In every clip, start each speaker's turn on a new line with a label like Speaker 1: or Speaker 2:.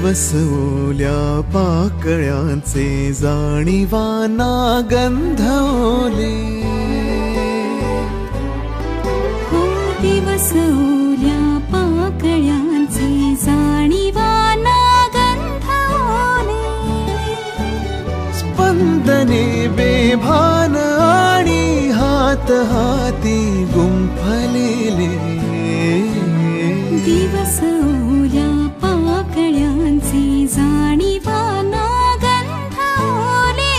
Speaker 1: दिवस ओल्या पाकळ्यांचे जाणीवाना गंधवले,
Speaker 2: हो दिवस ओल्या पाकळ्यांचे जाणीवाना गंधवले,
Speaker 1: स्पंदने बेभान आणि हात हाती गुंफलेले,
Speaker 2: दिवस ओल्या पाकळ्यांचे जाणीवाना गंधवले.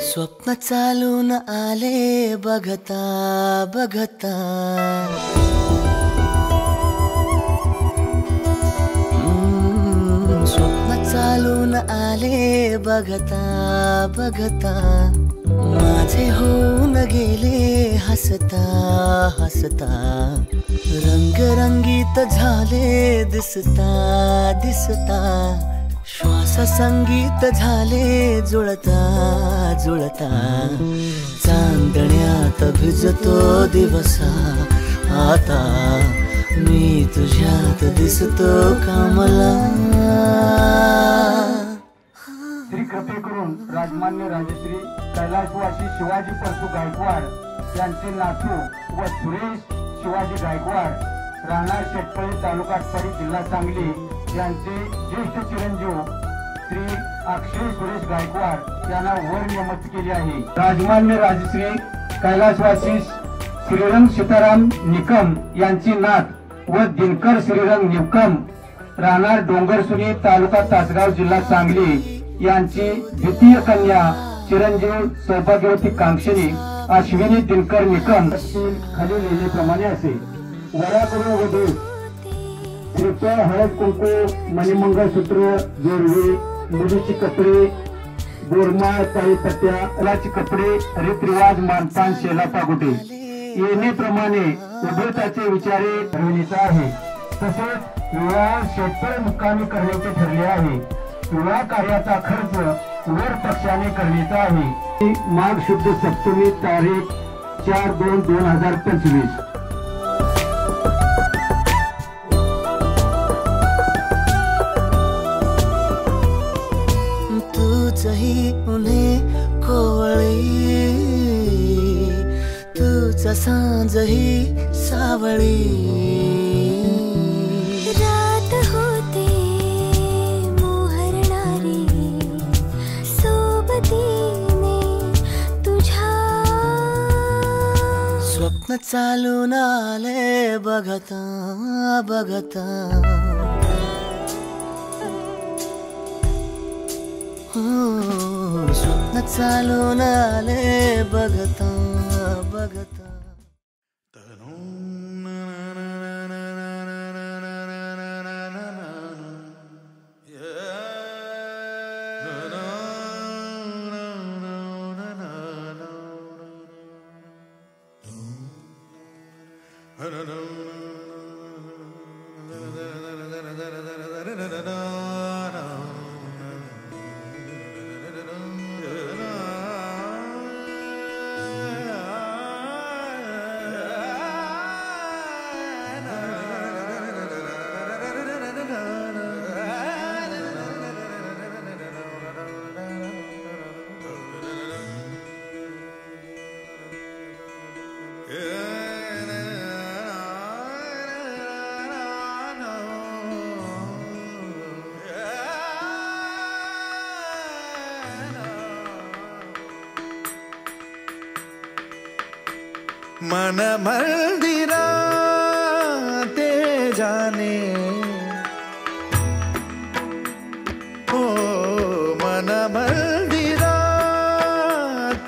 Speaker 3: स्वप्न चालून आले बघता बघता, स्वप्न चालून आले बघता बघता, माझे होऊन गेले हसता हसता, रंगरंगीत झाले दिसता दिसता, श्वास संगीत झाले जुळता जुळता, चांदण्यात भिजतो दिवसा आता, मी तुझ्यात दिसतो कमला.
Speaker 4: श्री कृपेकरून राजमान्य राजश्री कैलासवासी शिवाजी परसू गायकवाड यांचे नातू व सुरेश शिवाजी गायकवाड राहणार शेटपळी तालुका आटपाडी जिल्हा सांगली यांचे ज्येष्ठ चिरंजीव श्री अक्षय सुरेश गायकवाड यांना वर नियमित केले आहे. राजमान्य राजश्री कैलासवासी श्रीरंग सीताराम निकम यांची नात व दिनकर श्रीरंग निकम राहणार डोंगरसुनी तालुका तासगाव जिल्हा सांगली यांची द्वितीय कन्या चिरंजीव सौभाग्यवती कांक्षणी अश्विनी दिनकर निकम खाली लिहिल्याप्रमाणे असे. वराकडून वधू श्रीफळ हळद कुंकू मणिमंगळसूत्र जोडवे मुलीची कपडे बोरमाळ ताळीपट्ट्या लाची कपडे रीतरिवाज मानपान शेला पागोटे येणेप्रमाणे उभयताचे विचारे ठरविण्याचे आहे. तसेच विवाह शेतकरी मुक्कामी करण्याचे ठरले आहे. विवाह कार्याचा खर्च वर पक्षाने करण्याचा आहे. माघ शुद्ध सप्तमी तारीख 4/2/2025.
Speaker 3: तुझही उन्हे कोवळी, तुझा सांजही सावळी,
Speaker 2: रात होते मोहरणारी सोबतीने तुझ्या,
Speaker 3: स्वप्न चालून आले बघता बघता, स्वप्न चालून आले बघता बघता.
Speaker 1: मन मंदिरा ते जाने, ओ मन मंदिरा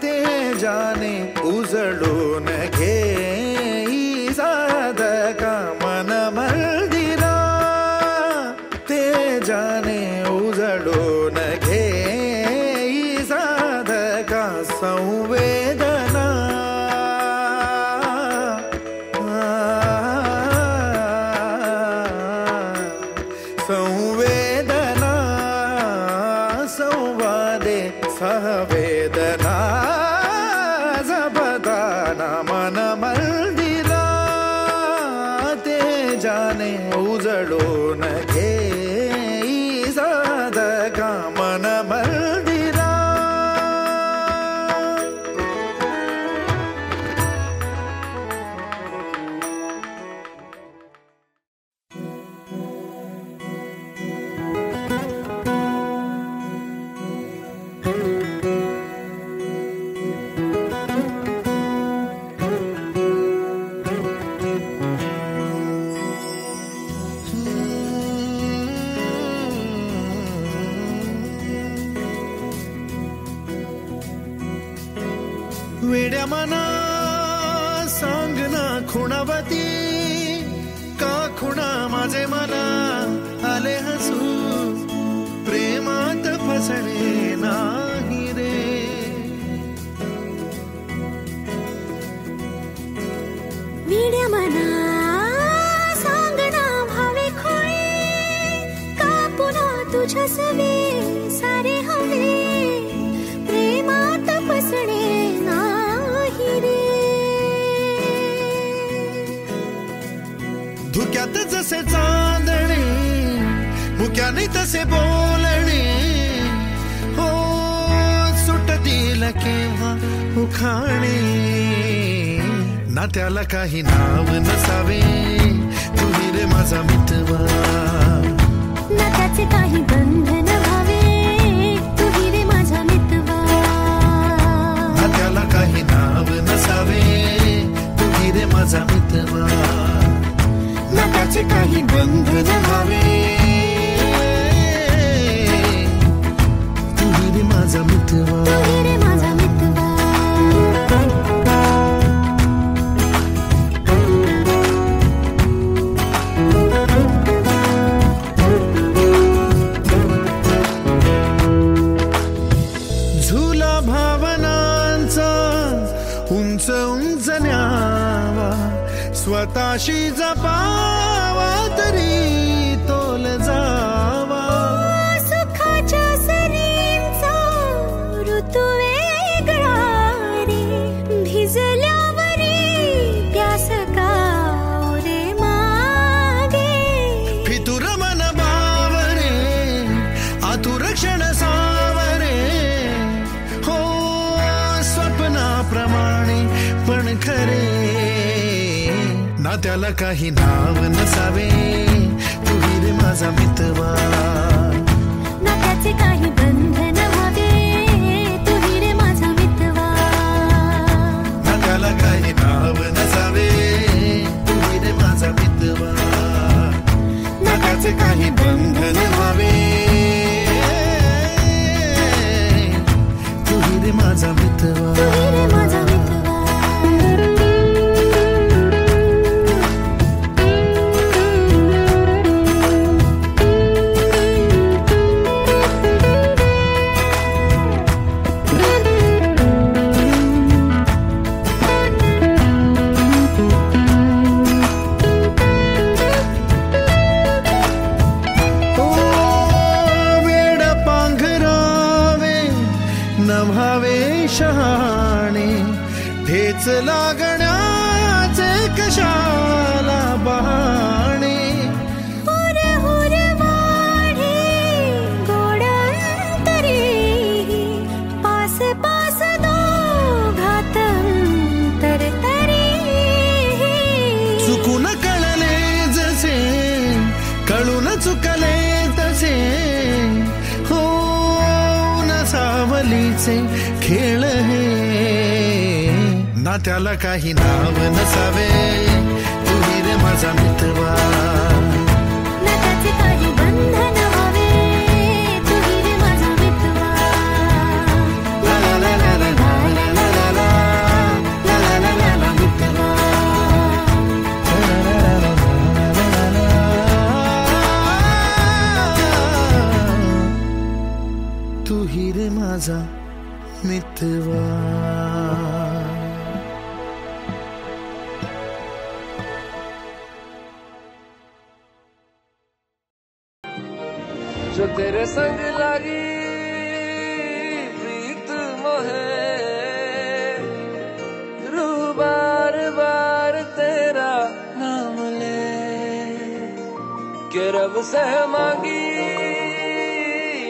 Speaker 1: ते जाने, उजळून घे साधका. मन मंदिरा ते जाने, उजळून घे साधका. संवेदना वेड्या मना सांग ना खुणावती का खुणा माझे मना आले हसू प्रेमात फसणे नाही रे
Speaker 2: वेड्या मना सांग ना भावे खोळे का पुन्हा तुझ्या सवे सारे हवे प्रेमात फसणे नाही रे
Speaker 1: धुक्यात जसे चांदणे मुक्याने तसे बोलणे हो सुटतील केव्हा उखाणे ना त्याला काही नाव नसावे तुही रे माझा मितवा
Speaker 2: ना त्याचे काही बंधन व्हावे तुही रे माझा मितवा
Speaker 1: ना त्याला काही नाव नसावे तुही रे माझा मितवा ना त्याचे काही बंधन व्हावे तुही रे माझा मितवा
Speaker 2: तुही रे माझा मितवा
Speaker 1: उंच उंच न्यावा स्वतःशी जपावा तरी तोल जावा
Speaker 2: सुखाच्या सरींचा ऋतू वेगळा रे भिजल्यावरी प्यास का रे मागे
Speaker 1: फितुर मन बावरे आतुर क्षण सावरे हो स्वप्नाप्रमाणे पण खरे ना त्याला काही नाव नसावे तुही रे माझा मितवा
Speaker 2: ना त्याचे काही बंधन व्हावे तुही रे माझा मितवा
Speaker 1: ना त्याला काही नाव नसावे तुही रे माझा मितवा ना त्याचे काही बंधन व्हावे तुही रे माझा मितवा
Speaker 2: तुही रे माझा मितवा
Speaker 1: शहाणे ठेच लागण्याचे कशाला बहाणे
Speaker 2: हुर हुर वाढे गोडंतरी पास पास दोघात अंतर तरी
Speaker 1: चुकून कळले जसे कळून चुकले तसे हो न सावलीचे खेळ हे ना त्याला काही नाव नसावे तुही रे माझा मितवा
Speaker 2: ना त्याचे काही बंधन व्हावे तुही रे माझा मितवा
Speaker 1: ला ला ला ला ला ला ला ला ला ला ला ला ला मितवा तुही रे माझा मितवा
Speaker 5: जो तेरे संग लागी प्रीत मोहे रू बार बार तेरा नाम ले के रब से मांगी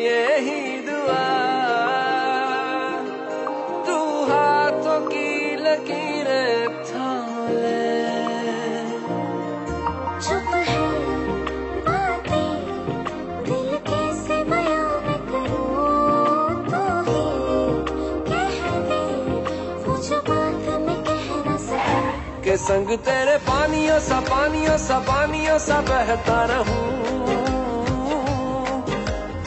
Speaker 5: यही दुआ तू हाथों की लकीरें थाम ले
Speaker 2: चुप है बातें दिल कैसे बयां मैं करूं तो ही कह दे वो जो बात मैं कह न सकूं
Speaker 5: के संग तेरे पानियों सा बहता रहूं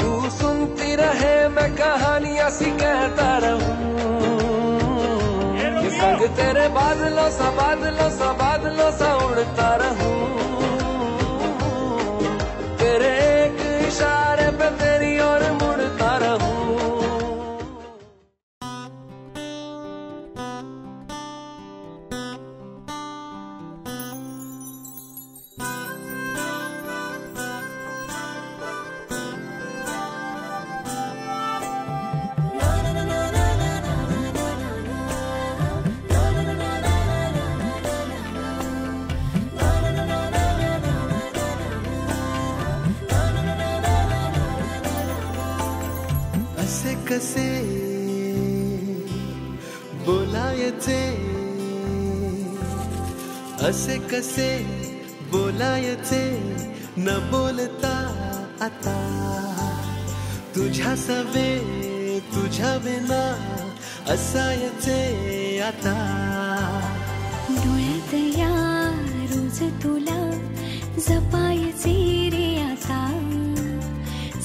Speaker 5: तू सुनती रहे मैं कहानियां सी कहता रहूं तेरे बादलों सा उड़ता रहूं, तेरे एक इशारे पे तेरी ओर मुड़ता रहूं।
Speaker 3: कसे बोलायचे, असे कसे बोलायचे न बोलता आता, तुझ्या सवे तुझ्या बिना असायचे आता।
Speaker 2: डोळ्यात या रोज तुला जपायचे रे आता,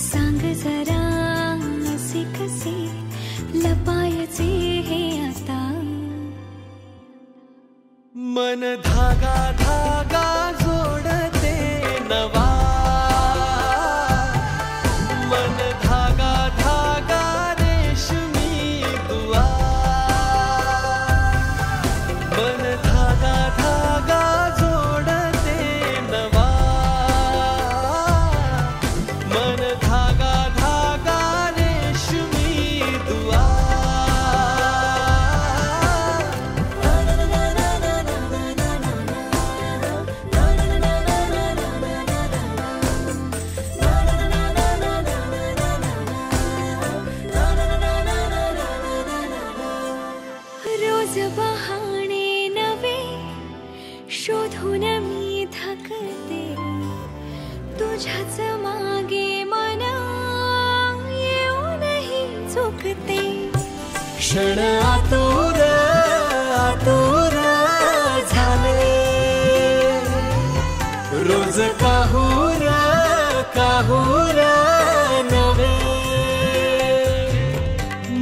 Speaker 2: सांग जरा कसे लपायचे हे आता।
Speaker 3: मन धागा धागा जोडते नवा, मन धागा धागा रेशमी दुआ, मन धागा धागा जोडते नवा, मन धागा धागा
Speaker 2: बहाणे नवे शोधून मी थकते, तुझ्याच मागे मन येऊनही चुकते।
Speaker 3: क्षण आतुर आतुर झाले, रोज काहूर काहूर नवे,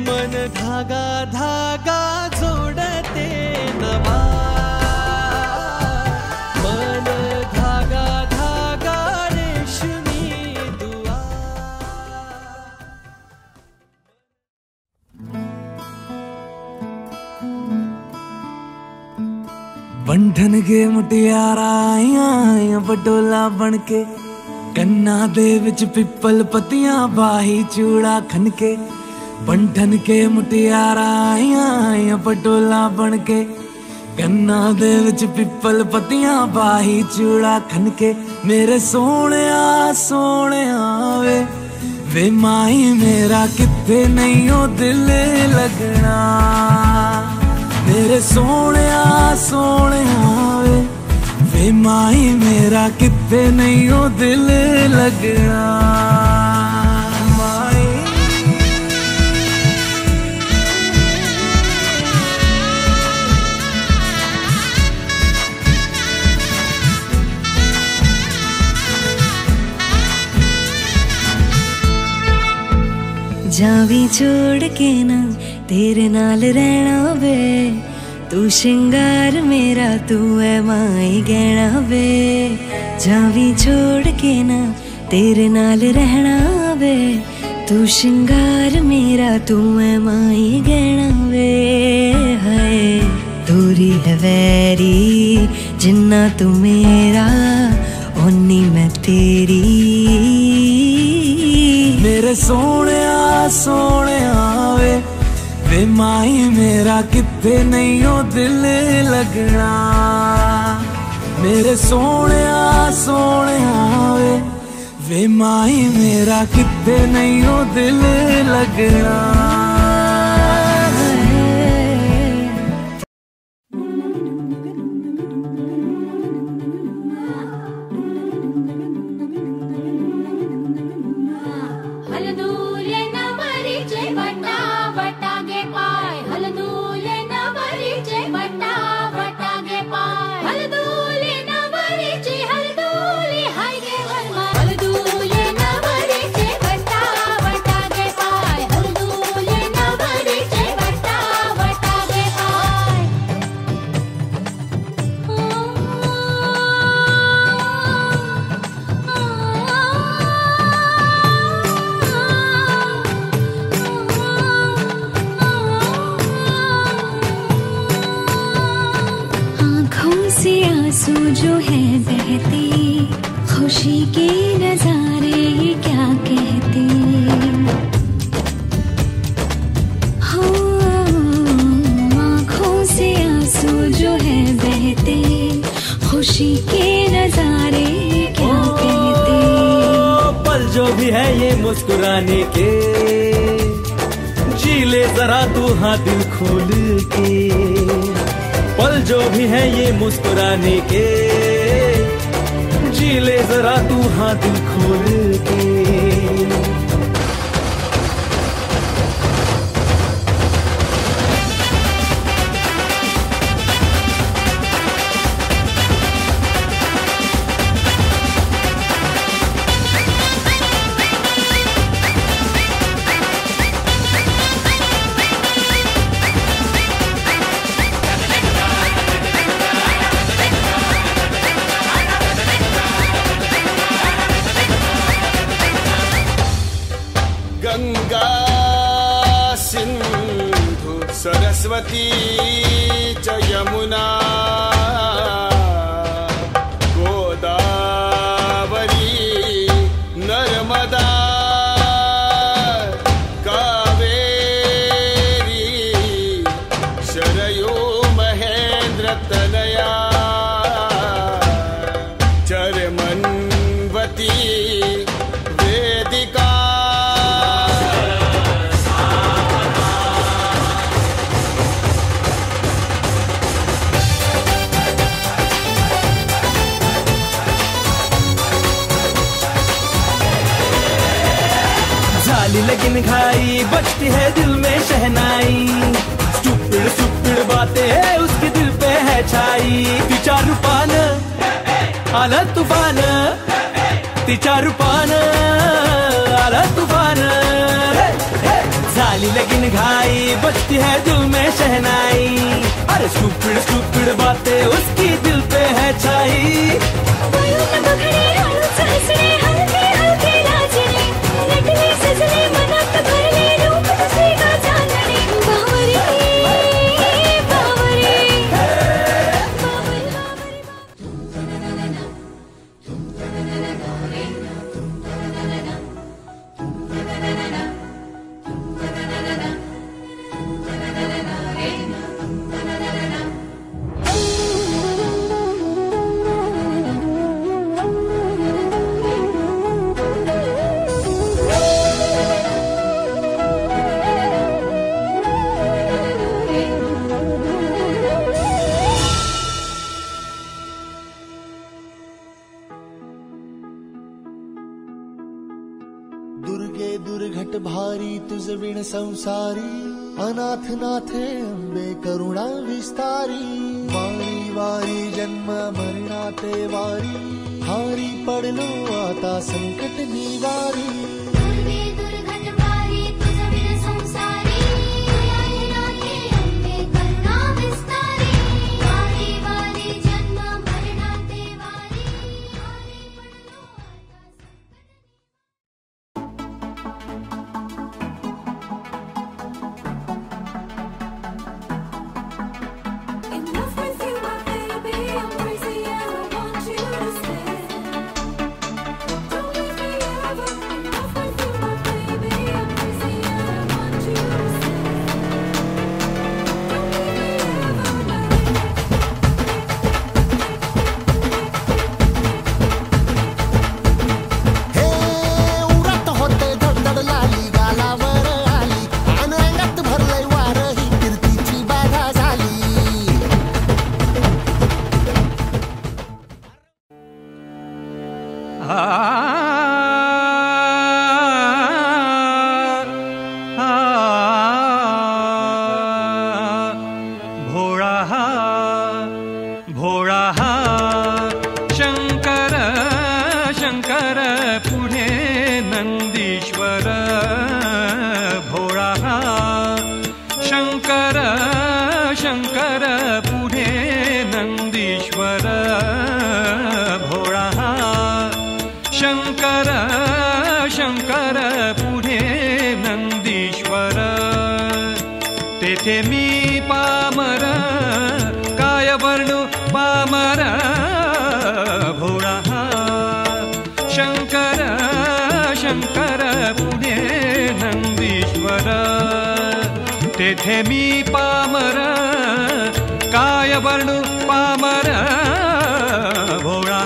Speaker 3: मन धागा धागा जोडते नवा, मन धागा धागा रेशमी दुआ। बंधन के मुटियारा आइया बटोला बन के, कन्ना दे विच पिपल पतियां बाही चूड़ा खनके। बंधन के मुटियारा आइया पटोला बन के, कन्ना दे विच पिपल पतियां बाही चूड़ा खनके। मेरे सोहणिया सोहणिया वे माही मेरा किथे नहीं ओ दिल लगना, मेरे सोहणिया सोहणिया वे माही मेरा किथे नहीं ओ दिल लगना।
Speaker 2: जावी छोड़ के ना तेरे नाल रहना वे, तू श्रृंगार मेरा तू है माई गहना वे। जावी छोड़ के ना तेरे नाल रहना वे, तू श्रृंगार मेरा तू है माई गहना वे। हाय दूरी है वैरी जिन्ना तू मेरा ओनी मैं तेरी।
Speaker 3: मेरे सोहणिया सोहणिया वे माई मेरा किथे नहीं ओ दिल लगना, मेरे सोहणिया सोहणिया वे माई मेरा किथे नहीं ओ दिल लगना।
Speaker 2: हलदूले नवरीचे बटा बटा गे पाय, हलदूले से आंसू जो है बहते, खुशी के नजारे ये क्या कहते। हो आँखों से आंसू जो है बहते, खुशी के नजारे ये क्या कहते।
Speaker 3: पल जो भी है ये मुस्कुराने के, जी ले जरा तू हाँ दिल खोल के। पल जो भी है ये मुस्कुराने के, जी ले जरा तू हाँ दिल खोल के।
Speaker 6: गंगा सिंधु सरस्वती च यमुना गोदावरी नर्मदा कावेरी शरयू महेंद्र तनया चरमन्वती वेदिका।
Speaker 3: लेकिन खाई बजती है दिल में शहनाई, स्टूपिड स्टूपिड बातें है उसके दिल पे है छाई। तिचा रूपान आला तूफान, तिचा रूपान आला तूफान। झाली लगीन घाई बजती है दिल में शहनाई, अरे स्टूपिड स्टूपिड बातें उसकी दिल पे है छाई।
Speaker 1: दुर्गे दुर्घट भारी तुझ विण संसारी, अनाथ नाथे अंबे करुणा विस्तारी। वारी वारी जन्म मरणा ते वारी, हारी पडलो आता संकट निवारी।
Speaker 2: दुर्गे दुर्घट भारी तुझ विण संसारी, अनाथ नाथे अंबे करुणा विस्तारी। वारी वारी जन्म मरणा ते वारी, हारी पडलो आता
Speaker 7: तेथे मी पामर काय वर्णू पामर मोठे मी पामर काय वर्णू पामर भोळा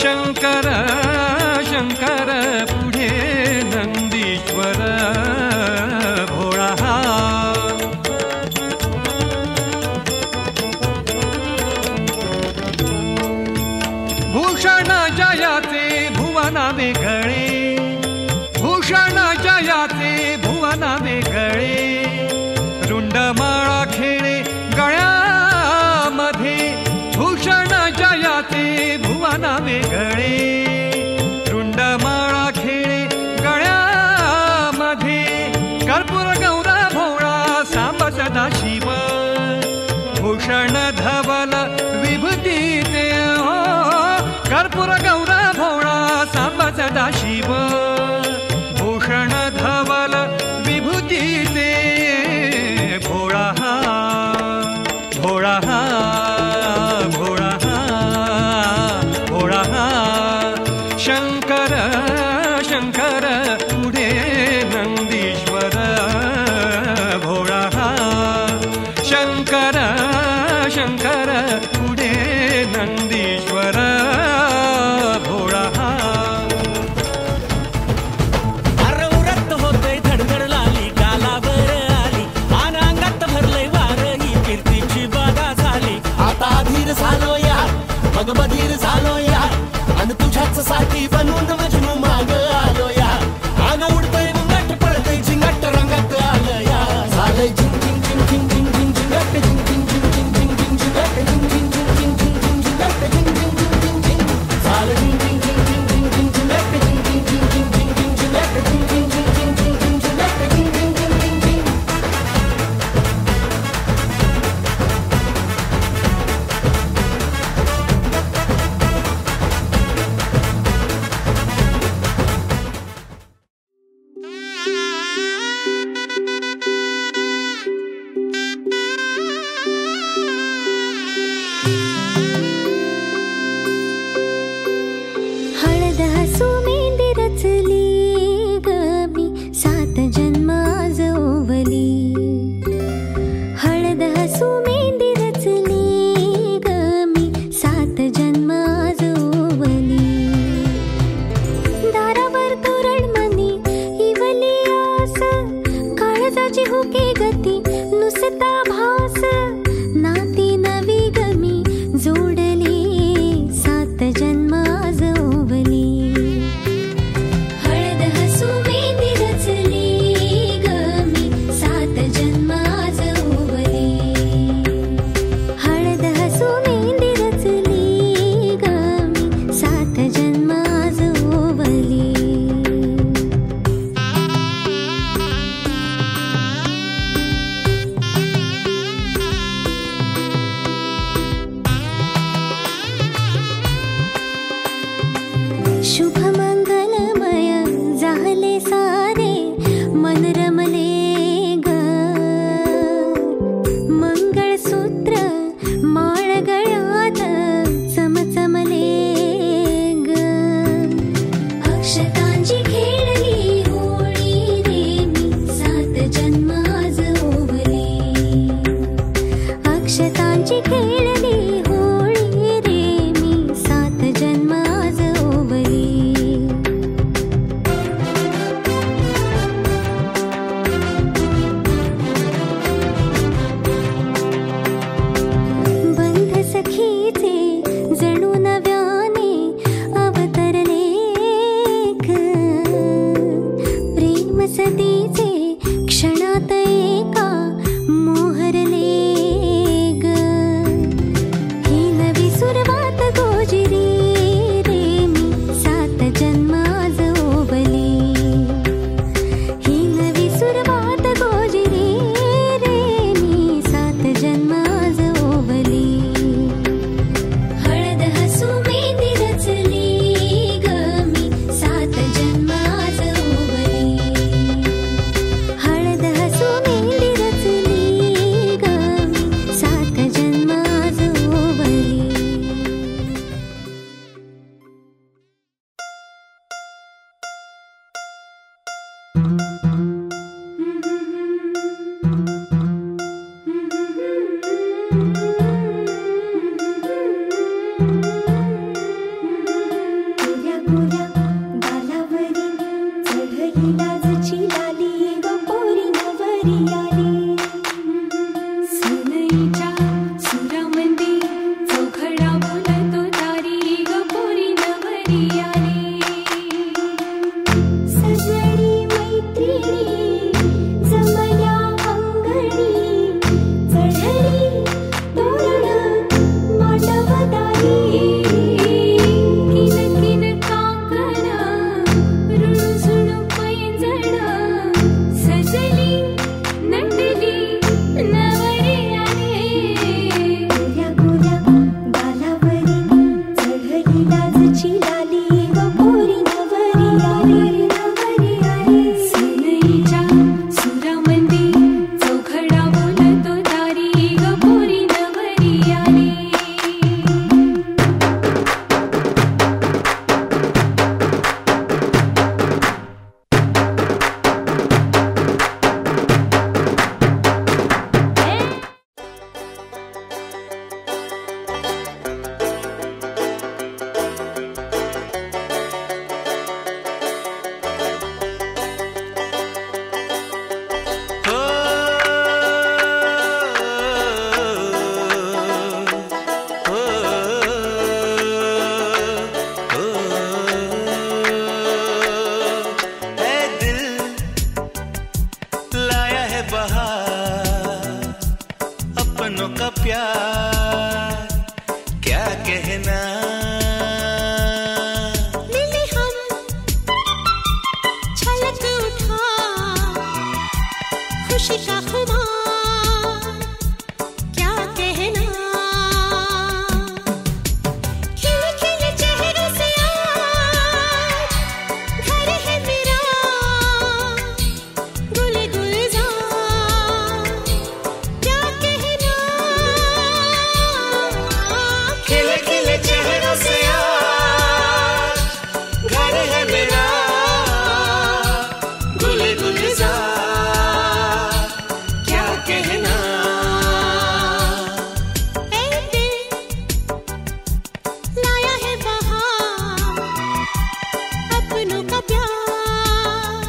Speaker 7: शंकर शंकर पुढे नंदीश्वर भोळा भूषण जयाचे भुवना वेगळे भूषण जयाचे भुवना वेगळे रुंडमाळा खेळे गळ्यामध्ये भूषण जयाचे भुवना वेगळे रुंडमाळा खेळे गळ्यामध्ये कर्पूर गौरा भोळा सांब सदा शिव भूषण धवल विभूतीचे कर्पूर गौरा भोळा सांब सदा शिव भूषण धवल विभूतीचे भोळा भोळा भोळा भोळा शंकर शंकर पुढे नंदीश्वर भोळा शंकर शंकर पुढे नंदीश्वर भोळा
Speaker 3: अरवरत होते धडधड लाली गालावर आली अंगात भरलंय वार ही कीर्तीची बाधा झाली
Speaker 1: आता धीर झालो यार मग बधीर झालो यार आणि तुझ्याच साठी बनवून मजनू माग आलो यार आग उडतय मुंगट पडतय झिंगट रंगात आलं यार झालंय झिंग झिंग झिंग झिंग झिंग झिंग झिंगट झिंग झिंग झिंग झिंग झिंग झिंग झिंगट झिंग झिंग झिंग झिंग झिंग झिंग झिंगट झिंग झिंग झिंग झिंग झिंग झालं झिंग झिंग झिंग झिंग झिंग झिंग झिंगट झिंग झिंग झिंग झिंग झिंग झिंग झिंगट झिंग झिंग झिंग झिंग झिंग झिंग झिंगट झिंग झिंग झिंग झिंग झिंग
Speaker 2: सनईच्या सुरामंदी चौघडा बोलतो दारी ग पोरी नवरी आली सजनी मैत्रिणी जमल्या अंगणी चढली तोरण मांडवदारी किन किन कांकण रुणझुण पैंजण सजली नटली नवरी आली गोऱ्या गोऱ्या गालावरी चढली लाजची लाली ग पोरी नवरी आली नवरी आली सनईच्या सुरामंदी चौघडा बोलतो दारी ग पोरी नवरी आली
Speaker 3: ऐ दिल लाया है बहार अपनों का प्यार क्या कहना
Speaker 2: मिले हम छलक उठा खुशी का खुमार क्या कहना खिले खिले चेहरों से आज घर है मेरा गुल गुलजार क्या कहना
Speaker 3: खिले खिले चेहरों से आज घर है मेरा गुल गुलजार क्या कहना
Speaker 2: ऐ दिल लाया है बहार अपनों का प्यार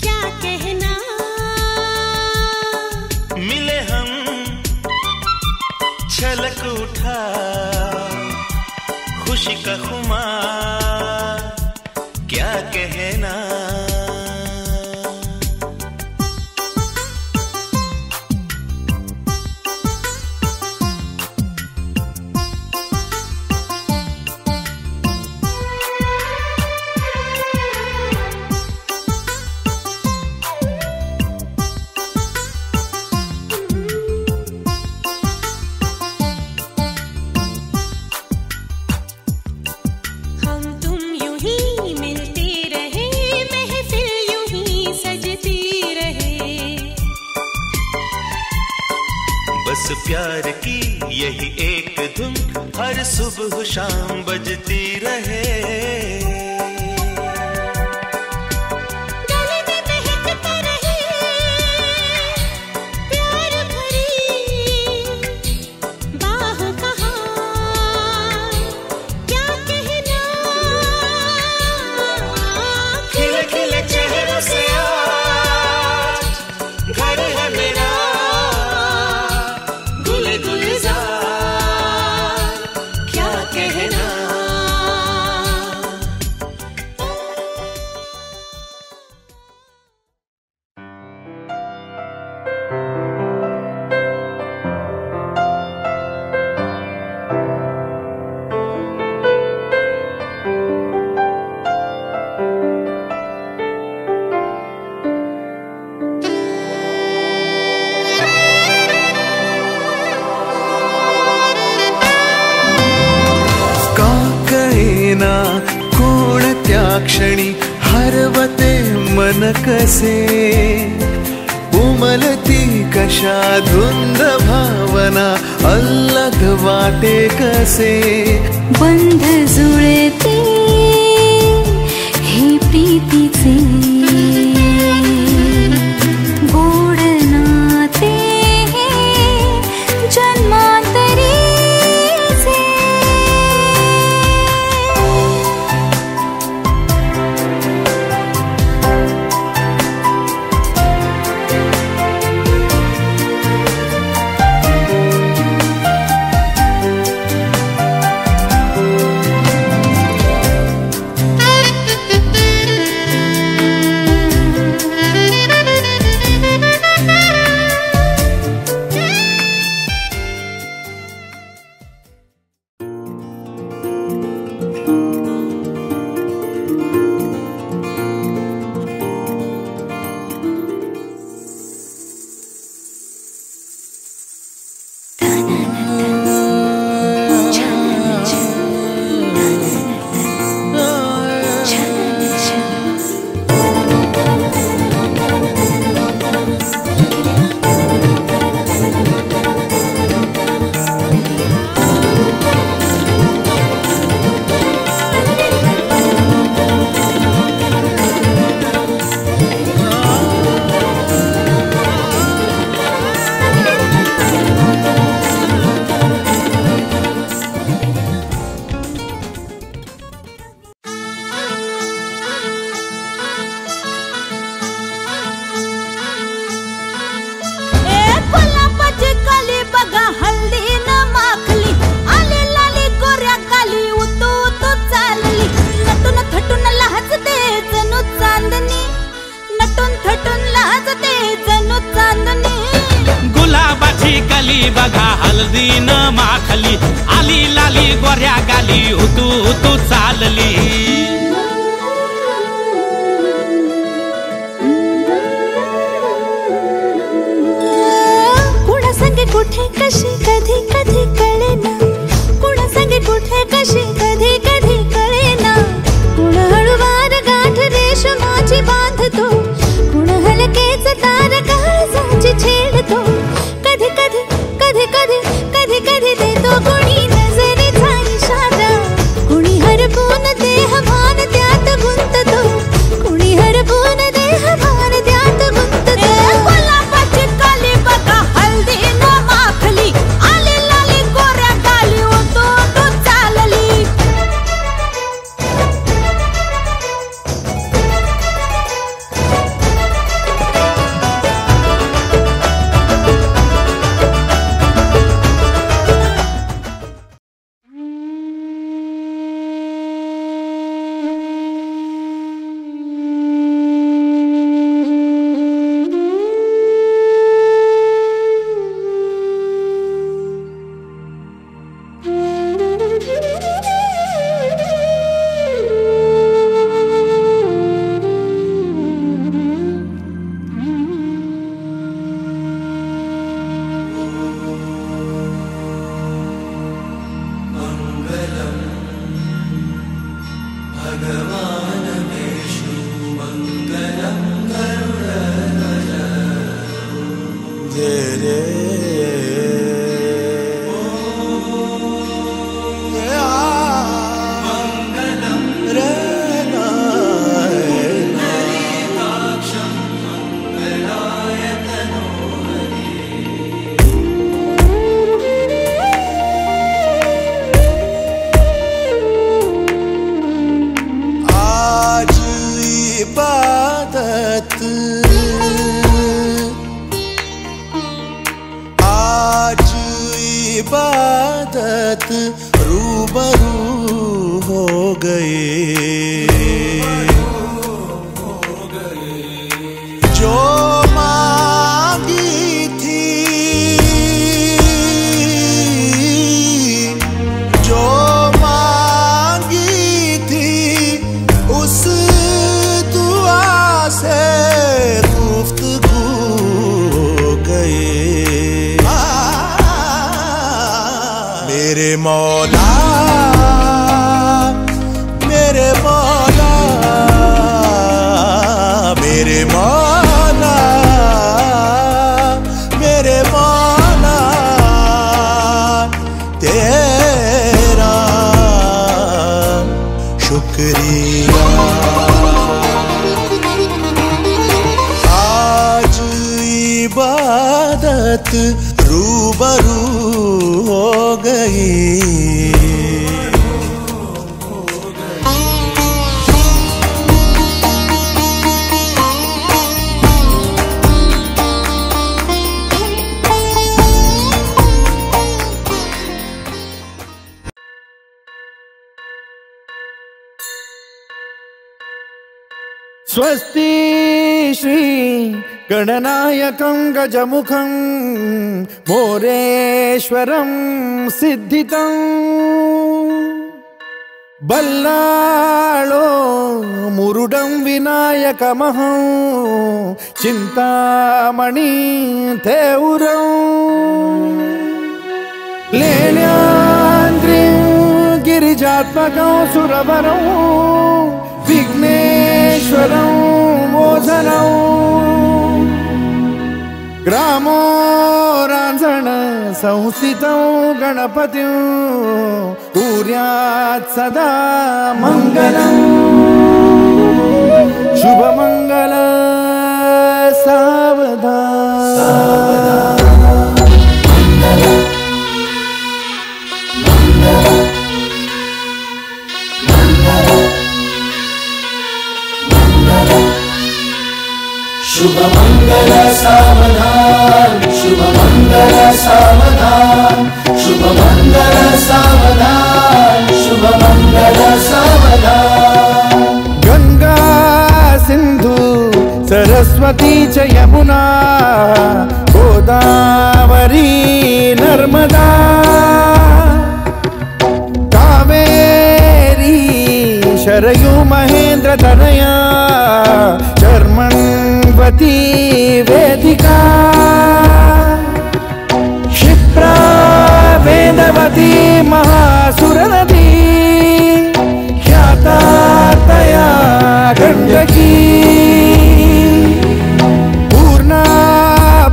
Speaker 2: क्या कहना
Speaker 3: मिले हम छलक उठा खुशी का खुमार क्या कहना
Speaker 2: हम तुम यूं ही मिलते रहे महफिल यूं ही सजती रहे
Speaker 3: बस प्यार की यही एक धुन हर सुबह शाम बजती रहे
Speaker 2: गले में महकता रहे प्यार भरी बाहों का हार क्या कहना
Speaker 3: खिले खिले चेहरों से आज घर है मेरा गुल गुलजार क्या कहना
Speaker 1: का कळेना कोणत्या क्षणी हरवते मन कसे उमलती कशा धुंद भावना अलग वाटे कसे
Speaker 2: बंध जुळते हे प्रीतीचे गोड नाते जन्मांतरीचे
Speaker 3: झाली बघा हल्दीन माखली, आली लाली गोऱ्या गाली हुतू हुतू चालली.
Speaker 2: कुणा संगे कुठे कशी कधी कधी कळेना, कुणा संगे कुठे कशी कधी कधी कळेना. कुण हळूवार गाठ रेशमाची बांधतो, कुण हलकेच तार काळजाची छेडतो. कधी कधी कधी कधी कधी कधी देतो कुणी नजरेचा इशारा, कुणी हरपून देह भान त्यात गुंततो, कुणी हरपून देह भान त्यात गुंततो. गुलाबाची काली बघा हल्दी न माखली, आली लाली गोऱ्या गाली होतो तो चालली.
Speaker 1: इबादत रूबरू हो गए, जो मांगी थी, जो मांगी थी, उस दुआ से गुफ्तगू हो गए. मेरे मौला, मेरे मौला, मेरे मौला, मेरे मौला, तेरा शुक्रिया. आज इबादत रूबरू हो गई.
Speaker 3: स्वस्ति श्री गणनायकं गजमुखं मोरेश्वरं सिद्धितं बल्लाळो मुरुडं विनायकमहं चिंतामणि थेउरं लेण्याद्रिं गिरिजात्मकं सुरवरं विघ्नेश्वरं मोझनं ग्रामो रांझण संस्थितं गणपतिं कुर्यात् सदा मंगलं. शुभमंगल सावधान.
Speaker 1: शुभ मंगल सावधान, शुभ मंगल सावधान, शुभ मंगल सावधान, शुभ मंगल सावधान.
Speaker 3: गंगा सिंधु सरस्वती च यमुना गोदावरी नर्मदा कावेरी शरयू महेंद्र तनया चर्मण्वती वेदिका क्षिप्रा वेदवती महासुर नदी ख्याता तया गंडकी पूर्णा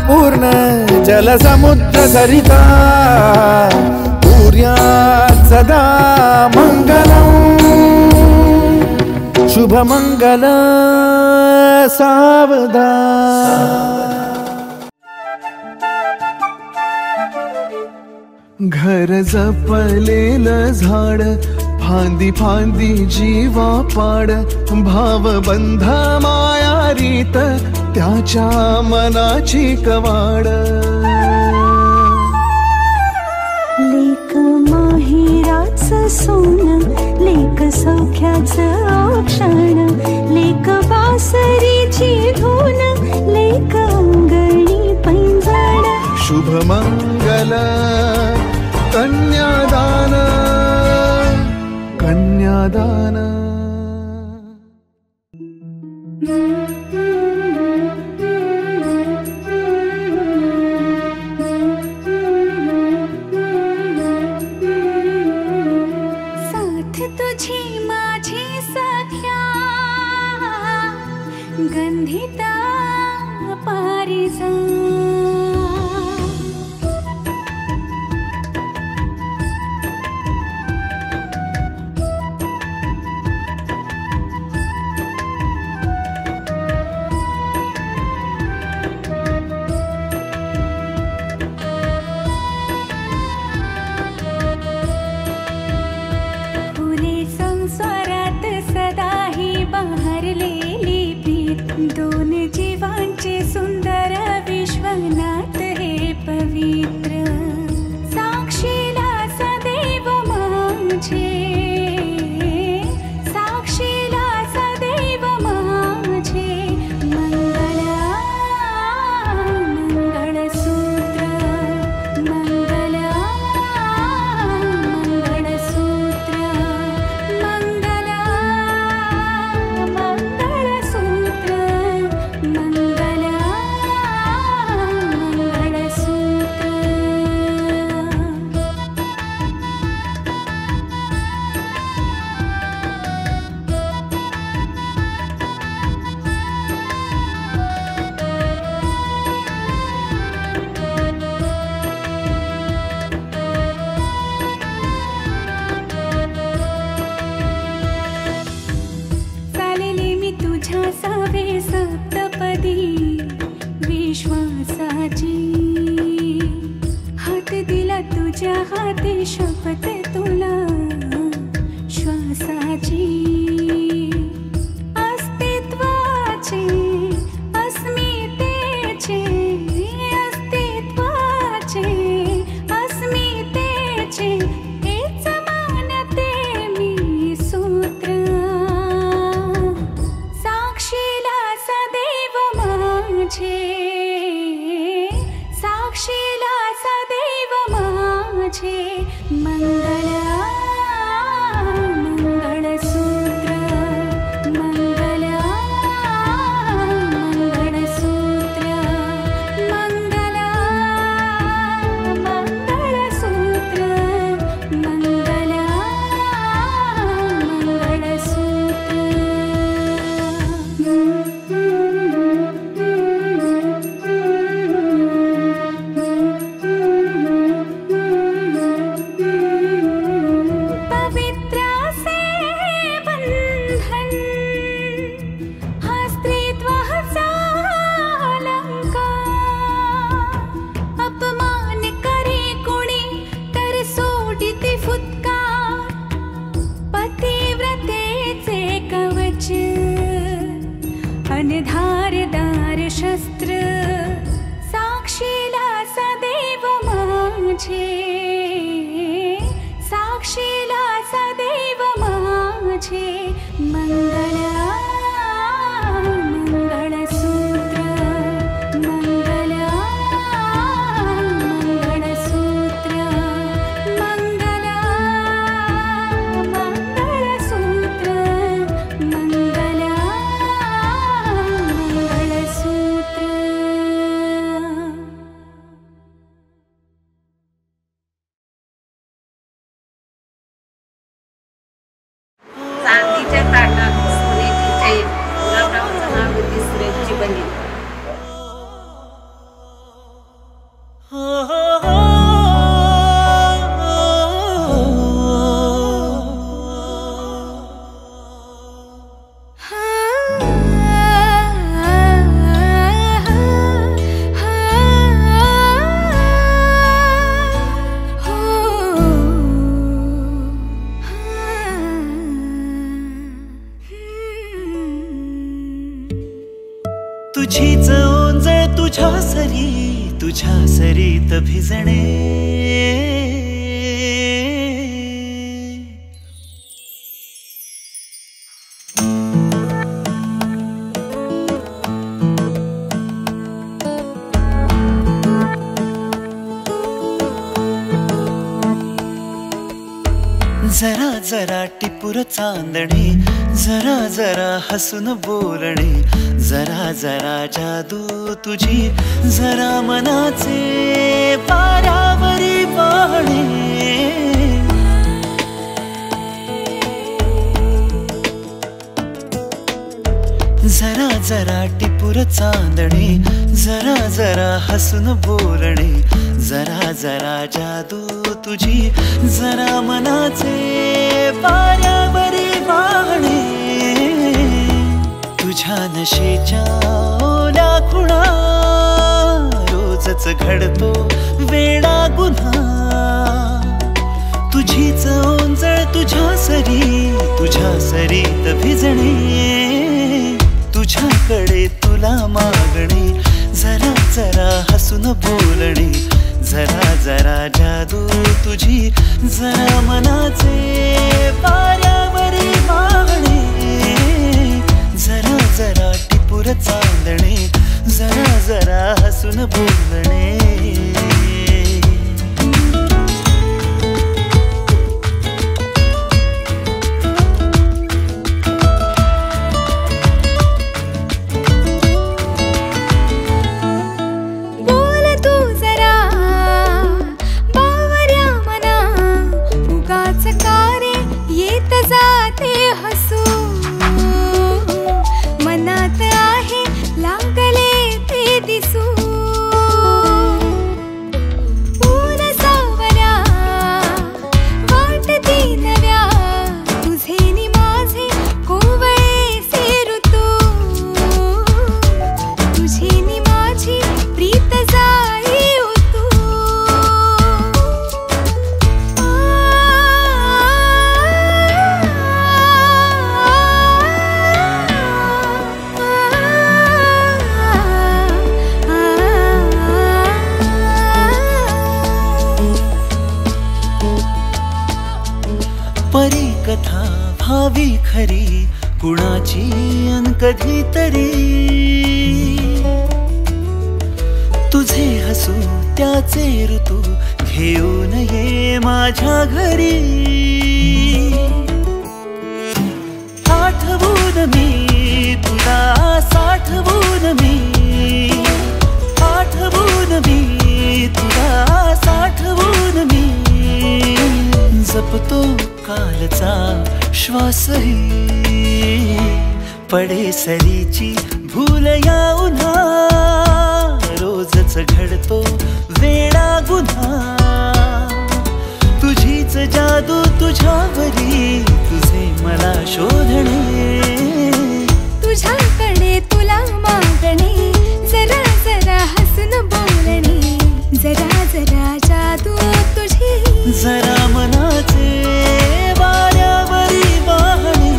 Speaker 3: पूर्ण जल समुद्र सरिता पूर्यात् सदा मंगलम् शुभ मंगल सावधान।
Speaker 1: घर जपलेलं झाड फांदी फांदी जीवा पाड भावबंध माया रीत त्याच्या मनाची कवाड
Speaker 2: लेक माहेराचं सोनं लेक सौख्याचं औक्षण लेक बासरीची धून लेक अंगणी पैंजण
Speaker 1: शुभ मंगल कन्यादान कन्यादान।
Speaker 2: साथ तुझी माझी सख्या गंधिता पारिजा दोन जीवांचे सुंदर विश्वनाथ हे पवित्र साक्षीला सदैव माझे साक्षीला सदैव माझे मंगळसूत्र मंगळसूत्र तुझ्या हाती शपथ तुला श्वासाची अस्तित्वाची अस्मितेचे अस्तित्वाचे अस्मितेचे हेच मानते मी सूत्र साक्षीला सदैव माझे साक्षीला सदैव माझे मंगळसूत्र मंगळसूत्र मंगळसूत्र धारदार शस्त्र साक्षीला सदैव माझे साक्षीला सदैव माझे मंगळसूत्र
Speaker 8: तुझीच ओंजळ तुझ्या सरीत भिजणे जरा जरा टिपूर चांदणे जरा जरा हसून बोलणे जरा जरा जादू तुझी जरा मनाचे पारावरी वाहणे जरा जरा टिपूर चांदणे जरा जरा हसून बोलणे जरा जरा जादू तुझी जरा मनाचे पारावरी वाहणे तुझ्या नशेच्या ओल्या खुणा रोजच घडतो वेडा गुन्हा तुझीच ओंजळ तुझ्या सरीत भिजणे तुझ्याकडे तुला मागणे जरा जरा हसून बोलणे जरा जरा जादू तुझी जरा मनाचे पारावरी वाहणे जरा जरा टिपूर चांदणे जरा जरा हसून बोलणे कथा भावी खरी कुणाची अन कधीतरी तुझे हसू त्याचे ऋतू घेऊन ये माझ्या घरी आठवून मी तुला साठवून मी आठवून मी तुला साठवून मी जपतो कालचा श्वासही पडे सरीची भूल या उन्हा रोजच घडतो वेडा गुन्हा तुझीच जादू तुझ्यावरी तुझे मला शोधणे
Speaker 2: तुझ्याकडे तुला मागणे जरा जरा हसून बोलणे जरा जरा जादू तुझी
Speaker 8: जरा मनाचे वाऱ्यावरी वाहणे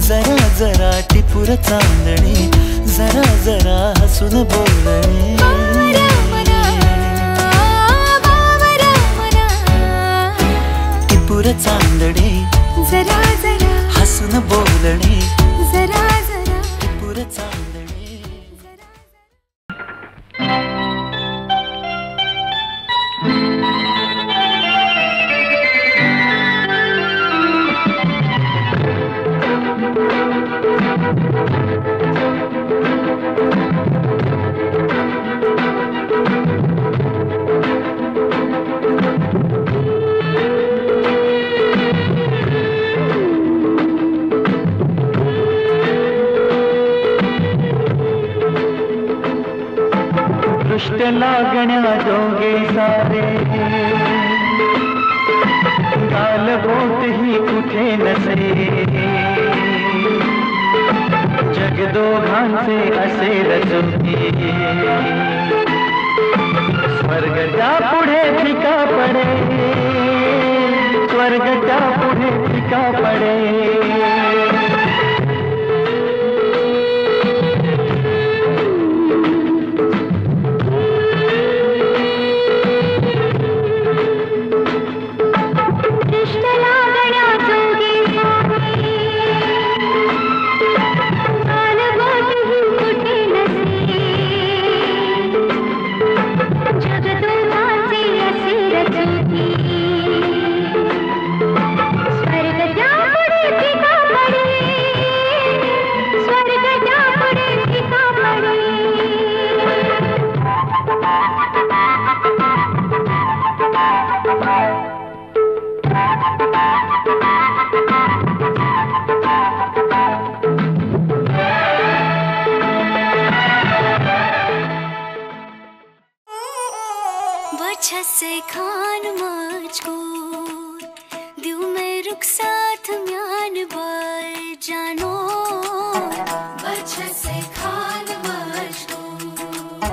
Speaker 8: जरा जरा टिपूर चांदणे जरा जरा हसून बोलणे टिपूर चांदणे
Speaker 2: जरा जरा
Speaker 8: हसून बोलणे
Speaker 2: जरा जरा
Speaker 8: टिपूर चांदणे
Speaker 9: दृष्ट लागण्या जोगे सारे काल बोट ही कुठे नसे जग दोघांचे असे रचुके स्वर्गच्या पुढे फिका पडे स्वर्गच्या पुढे फिका पडे
Speaker 2: बच्छसे खान मजकूर दिल में रुक साथ म्यान बाय जानो बच्छसे खान मजकूर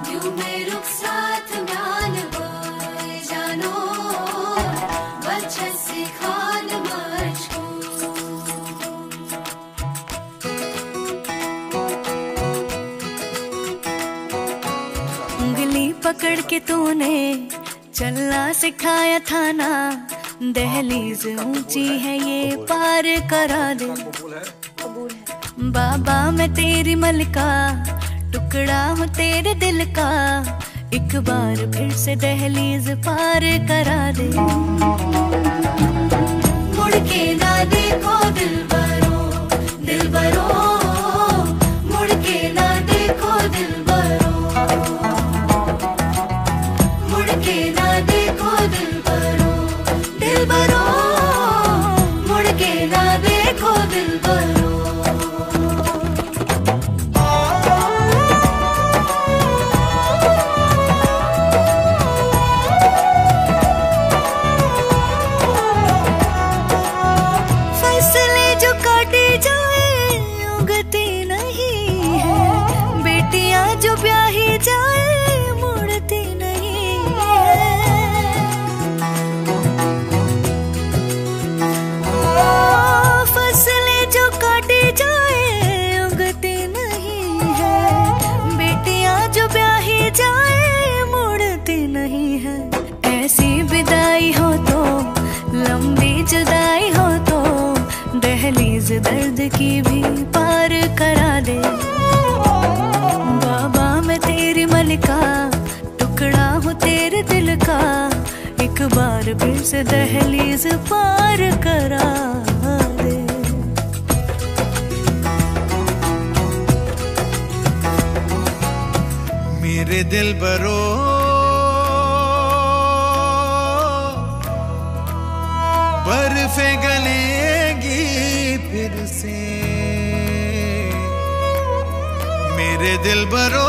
Speaker 2: दिल में रुक साथ म्यान बाय जानो बच्छसे खान उंगली पकड़ के तूने चलना सिखाया था ना दहलीज ऊंची है ये पार करा दे बाबा मैं तेरी मलका टुकड़ा हूँ तेरे दिल का एक बार फिर से दहलीज पार करा दे मुड़ के ना देखो दिलबरो दिलबरो मुड़ के ना देखो दिलबरो मुड़ के ना देखो दिलबरो दिलबरो मुड़ के ना देखो दिलबरो फैसले जो काटे जाए उगती नहीं है बेटियां जो ब्याही जाए मुड़ती नहीं है फसलें जो काटे जाए उगती नहीं है बेटियां जो ब्याही जाए मुड़ती नहीं है ऐसी विदाई हो तो लंबी जुदाई हो तो दहलीज दर्द की भी पार करा दे बाबा मैं तेरी मलिका टुकड़ा हूँ तेरे दिल का एक बार फिर से दहलीज पार करा दे
Speaker 1: मेरे दिल बरो बर्फे गलेगी फिर से मेरे दिल बरो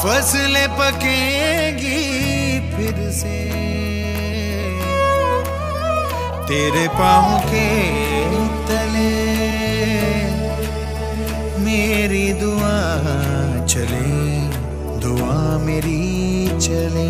Speaker 1: फसलें पकेगी फिर से तेरे पाँव के तले मेरी दुआ चले दुआ मेरी चले